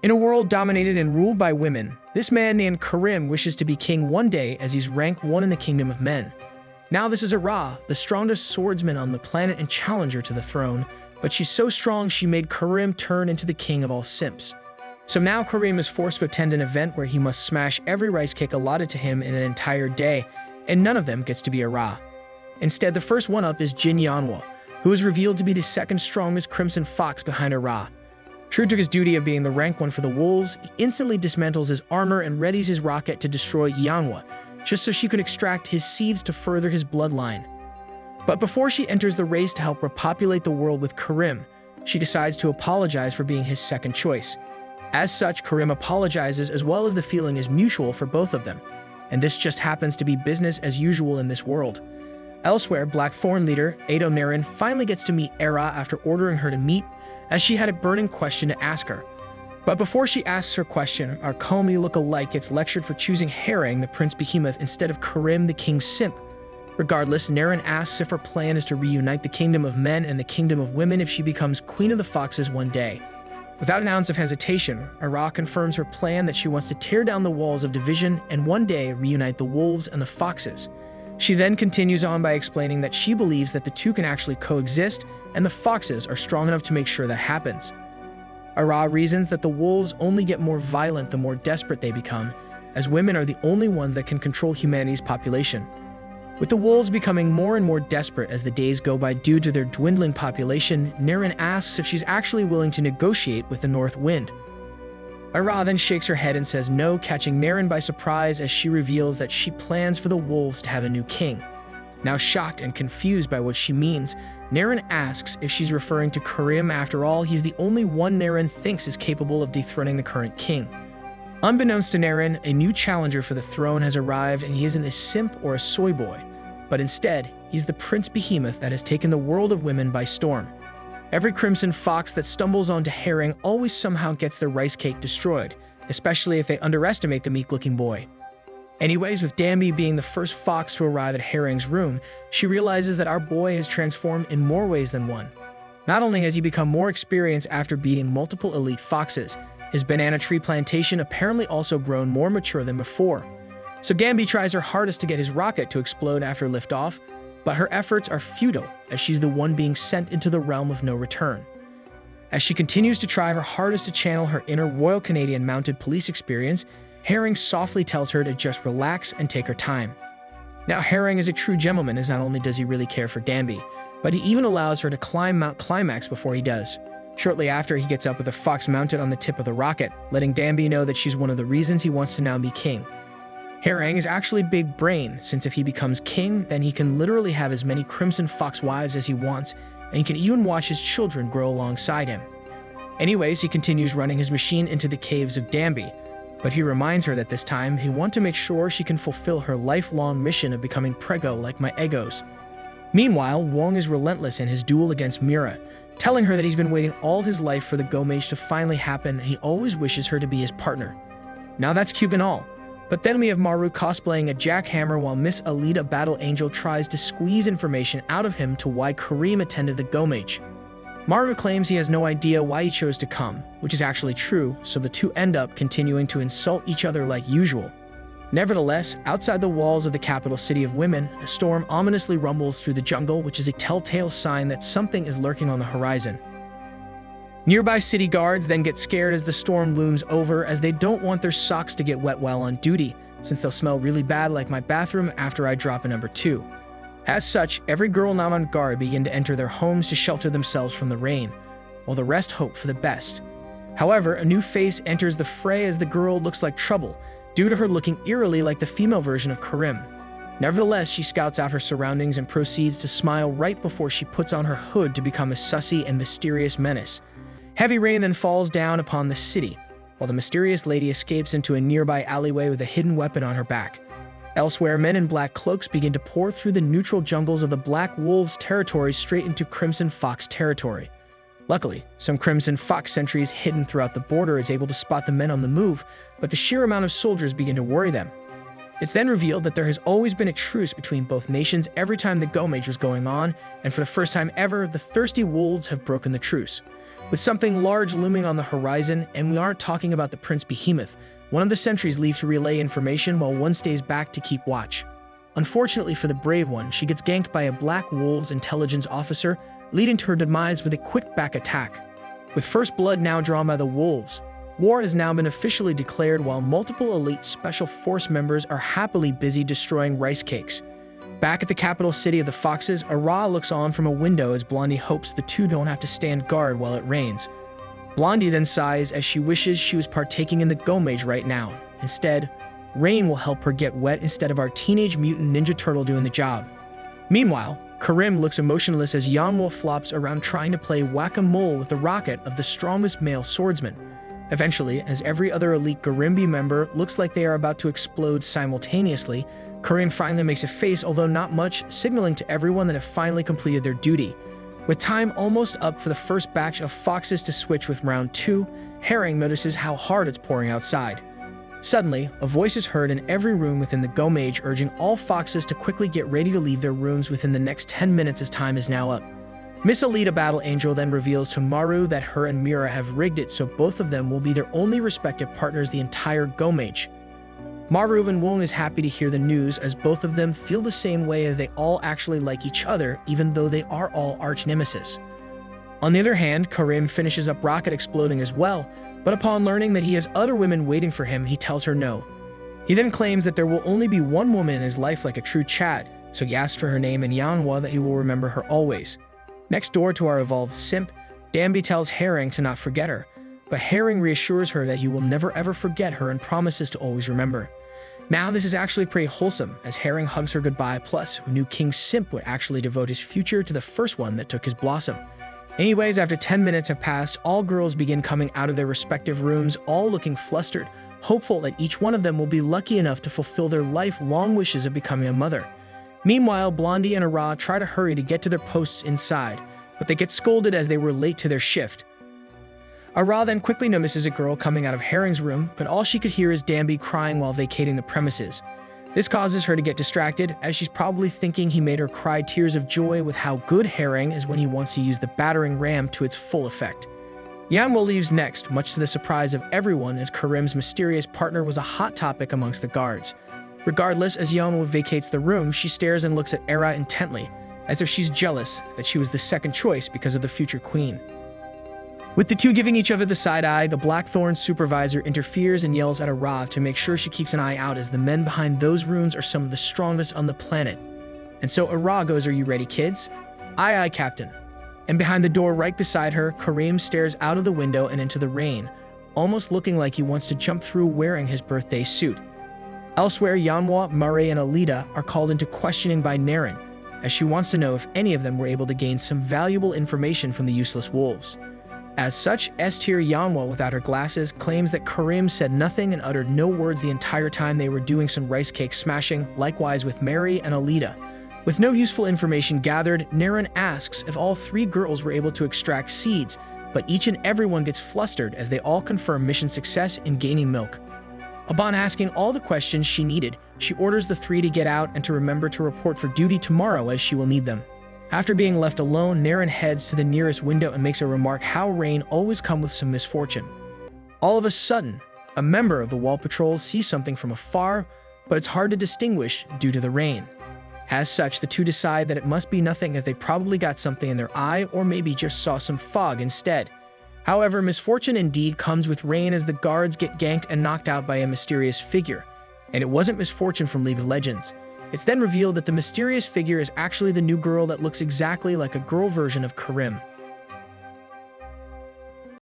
In a world dominated and ruled by women, this man named Karim wishes to be king one day as he's rank 1 in the kingdom of men. Now this is Ra, the strongest swordsman on the planet and challenger to the throne, but she's so strong she made Karim turn into the king of all simps. So now Karim is forced to attend an event where he must smash every rice cake allotted to him in an entire day, and none of them gets to be Ra. Instead, the first one up is Jin Yanhua, who is revealed to be the second strongest crimson fox behind Ra. True to his duty of being the rank 1 for the wolves, he instantly dismantles his armor and readies his rocket to destroy Yanhua, just so she could extract his seeds to further his bloodline. But before she enters the race to help repopulate the world with Karim, she decides to apologize for being his second choice. As such, Karim apologizes as well as the feeling is mutual for both of them, and this just happens to be business as usual in this world. Elsewhere, Blackthorn leader Ado Naren finally gets to meet Era after ordering her to meet, as she had a burning question to ask her. But before she asks her question, our Comey look-alike gets lectured for choosing Herring, the Prince Behemoth, instead of Karim, the King's simp. Regardless, Naren asks if her plan is to reunite the kingdom of men and the kingdom of women if she becomes Queen of the Foxes one day. Without an ounce of hesitation, Ara confirms her plan that she wants to tear down the walls of division and one day reunite the wolves and the foxes. She then continues on by explaining that she believes that the two can actually coexist and the foxes are strong enough to make sure that happens. Ara reasons that the wolves only get more violent the more desperate they become, as women are the only ones that can control humanity's population. With the wolves becoming more and more desperate as the days go by due to their dwindling population, Naren asks if she's actually willing to negotiate with the North Wind. Ara then shakes her head and says no, catching Naren by surprise as she reveals that she plans for the wolves to have a new king. Now shocked and confused by what she means, Naren asks if she's referring to Karim. After all, he's the only one Naren thinks is capable of dethroning the current king. Unbeknownst to Naren, a new challenger for the throne has arrived, and he isn't a simp or a soy boy, but instead, he's the Prince Behemoth that has taken the world of women by storm. Every crimson fox that stumbles onto Herring always somehow gets their rice cake destroyed, especially if they underestimate the meek-looking boy. Anyways, with Danby being the first fox to arrive at Herring's room, she realizes that our boy has transformed in more ways than one. Not only has he become more experienced after beating multiple elite foxes, his banana tree plantation apparently also grown more mature than before. So Danby tries her hardest to get his rocket to explode after liftoff, but her efforts are futile as she's the one being sent into the realm of no return. As she continues to try her hardest to channel her inner Royal Canadian Mounted Police experience, Herring softly tells her to just relax and take her time. Now, Herring is a true gentleman, as not only does he really care for Danby, but he even allows her to climb Mount Climax before he does. Shortly after, he gets up with a fox mounted on the tip of the rocket, letting Danby know that she's one of the reasons he wants to now be king. Herring is actually big brain, since if he becomes king, then he can literally have as many crimson fox wives as he wants, and he can even watch his children grow alongside him. Anyways, he continues running his machine into the caves of Danby, but he reminds her that this time he wants to make sure she can fulfill her lifelong mission of becoming prego like my egos. Meanwhile, Wong is relentless in his duel against Mira, telling her that he's been waiting all his life for the go-mage to finally happen, and he always wishes her to be his partner. Now that's cute and all, but then we have Maru cosplaying a jackhammer while Miss Alita Battle Angel tries to squeeze information out of him to why Karim attended the go-mage. Maru claims he has no idea why he chose to come, which is actually true, so the two end up continuing to insult each other like usual. Nevertheless, outside the walls of the capital city of women, a storm ominously rumbles through the jungle, which is a telltale sign that something is lurking on the horizon. Nearby city guards then get scared as the storm looms over, as they don't want their socks to get wet while on duty, since they'll smell really bad like my bathroom after I drop a number 2. As such, every girl not on guard begin to enter their homes to shelter themselves from the rain, while the rest hope for the best. However, a new face enters the fray as the girl looks like trouble, due to her looking eerily like the female version of Karim. Nevertheless, she scouts out her surroundings and proceeds to smile right before she puts on her hood to become a sussy and mysterious menace. Heavy rain then falls down upon the city, while the mysterious lady escapes into a nearby alleyway with a hidden weapon on her back. Elsewhere, men in black cloaks begin to pour through the neutral jungles of the Black Wolves territory straight into Crimson Fox territory. Luckily, some Crimson Fox sentries hidden throughout the border is able to spot the men on the move, but the sheer amount of soldiers begin to worry them. It's then revealed that there has always been a truce between both nations every time the go-mage was going on, and for the first time ever, the thirsty wolves have broken the truce. with something large looming on the horizon, and we aren't talking about the Prince Behemoth. One of the sentries leaves to relay information while one stays back to keep watch. Unfortunately for the brave one, she gets ganked by a Black Wolves intelligence officer, leading to her demise with a quick back attack. With first blood now drawn by the Wolves, war has now been officially declared while multiple elite special force members are happily busy destroying rice cakes. Back at the capital city of the Foxes, Ara looks on from a window as Blondie hopes the two don't have to stand guard while it rains. Blondie then sighs as she wishes she was partaking in the go-mage right now. Instead, rain will help her get wet instead of our teenage mutant ninja turtle doing the job. Meanwhile, Karim looks emotionless as Yanwo flops around trying to play whack-a-mole with the rocket of the strongest male swordsman. Eventually, as every other elite Garimbi member looks like they are about to explode simultaneously, Karim finally makes a face, although not much, signaling to everyone that have finally completed their duty. With time almost up for the first batch of foxes to switch with round 2, Herring notices how hard it's pouring outside. Suddenly, a voice is heard in every room within the go-mage urging all foxes to quickly get ready to leave their rooms within the next 10 minutes as time is now up. Miss Alita Battle Angel then reveals to Maru that her and Mira have rigged it so both of them will be their only respective partners the entire go-mage. Maru and Wong is happy to hear the news as both of them feel the same way as they all actually like each other even though they are all arch-nemesis. On the other hand, Karim finishes up Rocket exploding as well, but upon learning that he has other women waiting for him, he tells her no. He then claims that there will only be one woman in his life like a true Chad, so he asks for her name in Yanhua that he will remember her always. Next door to our evolved simp, Danby tells Herring to not forget her, but Herring reassures her that he will never ever forget her and promises to always remember. Now this is actually pretty wholesome, as Herring hugs her goodbye, plus who knew King Simp would actually devote his future to the first one that took his blossom. Anyways, after 10 minutes have passed, all girls begin coming out of their respective rooms, all looking flustered, hopeful that each one of them will be lucky enough to fulfill their lifelong wishes of becoming a mother. Meanwhile, Blondie and Ara try to hurry to get to their posts inside, but they get scolded as they were late to their shift. Ara then quickly notices a girl coming out of Herring's room, but all she could hear is Danby crying while vacating the premises. This causes her to get distracted, as she's probably thinking he made her cry tears of joy with how good Herring is when he wants to use the battering ram to its full effect. Yanwo leaves next, much to the surprise of everyone, as Karim's mysterious partner was a hot topic amongst the guards. Regardless, as Yanwo vacates the room, she stares and looks at Era intently, as if she's jealous that she was the second choice because of the future queen. With the two giving each other the side eye, the Blackthorn supervisor interferes and yells at Ara to make sure she keeps an eye out, as the men behind those rooms are some of the strongest on the planet. And so Ara goes, "Are you ready, kids?" "Aye, aye, Captain." And behind the door right beside her, Karim stares out of the window and into the rain, almost looking like he wants to jump through wearing his birthday suit. Elsewhere, Yanhua, Murray, and Alita are called into questioning by Naren, as she wants to know if any of them were able to gain some valuable information from the useless wolves. As such, S-tier Yanhua, without her glasses, claims that Karim said nothing and uttered no words the entire time they were doing some rice cake smashing, likewise with Mary and Alita. With no useful information gathered, Naren asks if all three girls were able to extract seeds, but each and everyone gets flustered as they all confirm mission success in gaining milk. Upon asking all the questions she needed, she orders the three to get out and to remember to report for duty tomorrow as she will need them. After being left alone, Naren heads to the nearest window and makes a remark how rain always comes with some misfortune. All of a sudden, a member of the wall patrol sees something from afar, but it's hard to distinguish due to the rain. As such, the two decide that it must be nothing, as they probably got something in their eye or maybe just saw some fog instead. However, misfortune indeed comes with rain as the guards get ganked and knocked out by a mysterious figure. And it wasn't misfortune from League of Legends. It's then revealed that the mysterious figure is actually the new girl that looks exactly like a girl version of Karim.